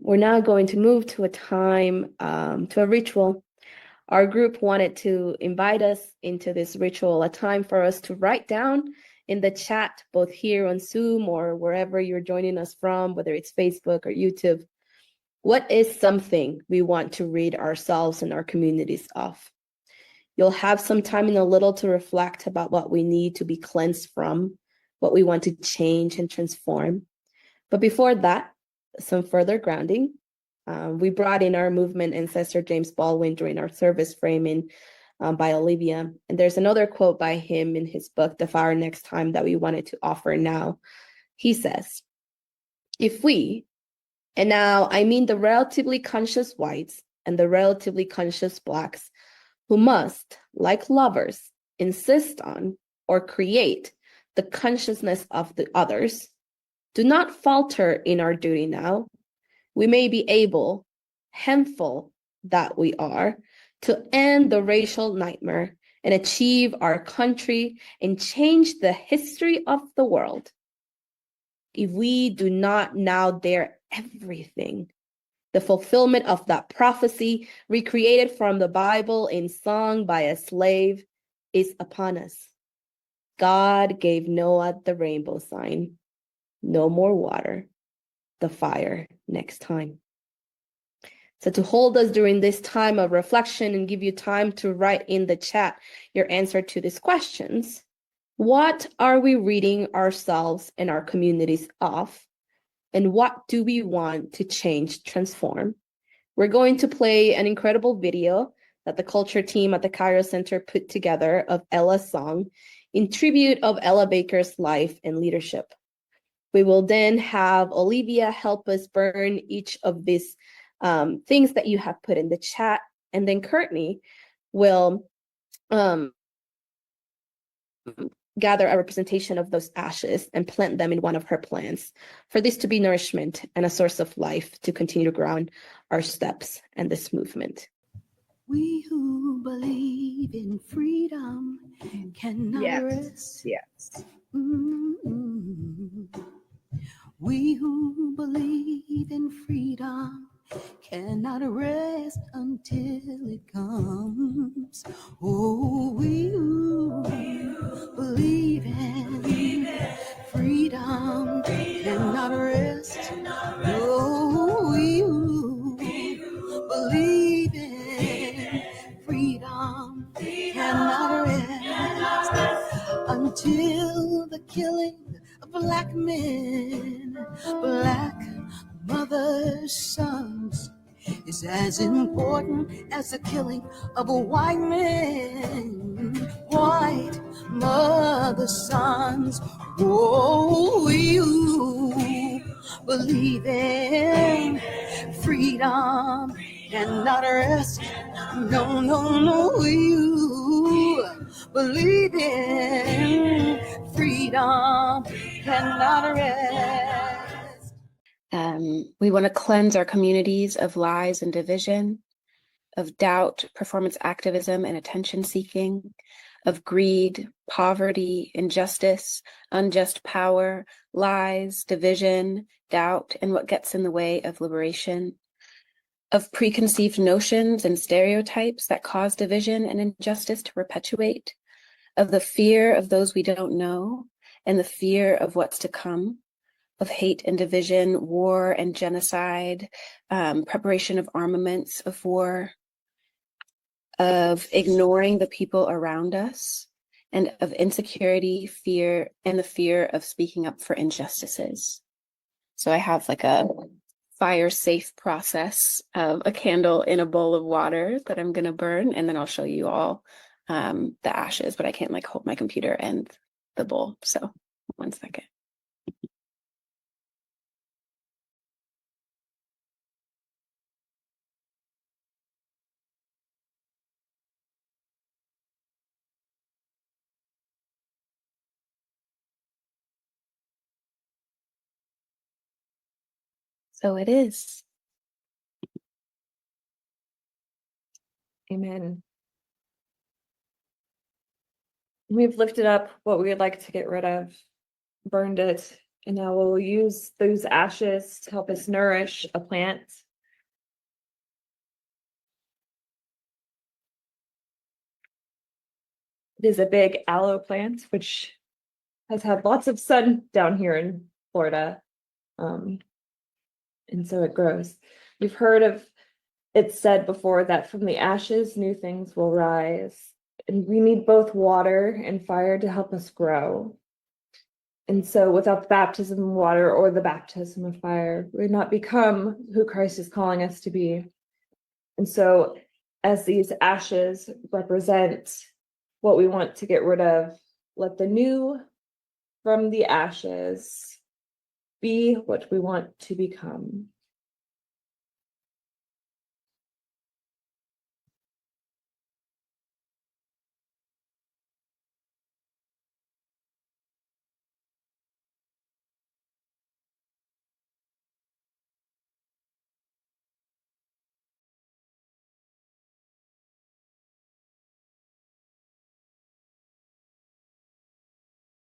We're now going to move to a time, to a ritual. Our group wanted to invite us into this ritual, a time for us to write down in the chat, both here on Zoom or wherever you're joining us from, whether it's Facebook or YouTube, what is something we want to rid ourselves and our communities of? You'll have some time in a little to reflect about what we need to be cleansed from, what we want to change and transform. But before that, some further grounding. We brought in our movement ancestor James Baldwin during our service framing by Olivia. And there's another quote by him in his book, The Fire Next Time, that we wanted to offer now. He says, if we, and now I mean the relatively conscious whites and the relatively conscious blacks, who must, like lovers, insist on or create the consciousness of the others, do not falter in our duty now, we may be able, handful that we are, to end the racial nightmare and achieve our country and change the history of the world. If we do not now dare everything, the fulfillment of that prophecy recreated from the Bible in song by a slave is upon us. God gave Noah the rainbow sign. No more water, the fire next time. So to hold us during this time of reflection and give you time to write in the chat your answer to these questions, what are we reading ourselves and our communities of? And what do we want to change, transform? We're going to play an incredible video that the culture team at the Cairo Center put together of Ella's song in tribute of Ella Baker's life and leadership. We will then have Olivia help us burn each of these things that you have put in the chat. And then Courtney will gather a representation of those ashes and plant them in one of her plants for this to be nourishment and a source of life to continue to ground our steps and this movement. We who believe in freedom cannot rest. Yes. We who believe in freedom cannot rest until it comes. Oh, we who believe in freedom cannot rest. Oh, we who believe in freedom cannot rest until the killing of black men, black mothers' sons is as important as the killing of a white man, white mothers' sons. Oh, you believe in freedom cannot rest. No, no, no, you believe in freedom cannot rest. We want to cleanse our communities of lies and division, of doubt, performance activism, and attention seeking, of greed, poverty, injustice, unjust power, lies, division, doubt, and what gets in the way of liberation, of preconceived notions and stereotypes that cause division and injustice to perpetuate, of the fear of those we don't know and the fear of what's to come, of hate and division, war and genocide, preparation of armaments of war, of ignoring the people around us, and of insecurity, fear, and the fear of speaking up for injustices. So I have like a fire safe process of a candle in a bowl of water that I'm going to burn, and then I'll show you all the ashes, but I can't like hold my computer and the bowl. So 1 second. So it is. Amen. We've lifted up what we would like to get rid of, burned it, And now we'll use those ashes to help us nourish a plant. It is a big aloe plant, which has had lots of sun down here in Florida. And so it grows. You've heard of it said before that from the ashes, new things will rise. And we need both water and fire to help us grow. And so without the baptism of water or the baptism of fire, we would not become who Christ is calling us to be. And so as these ashes represent what we want to get rid of, let the new from the ashes be what we want to become.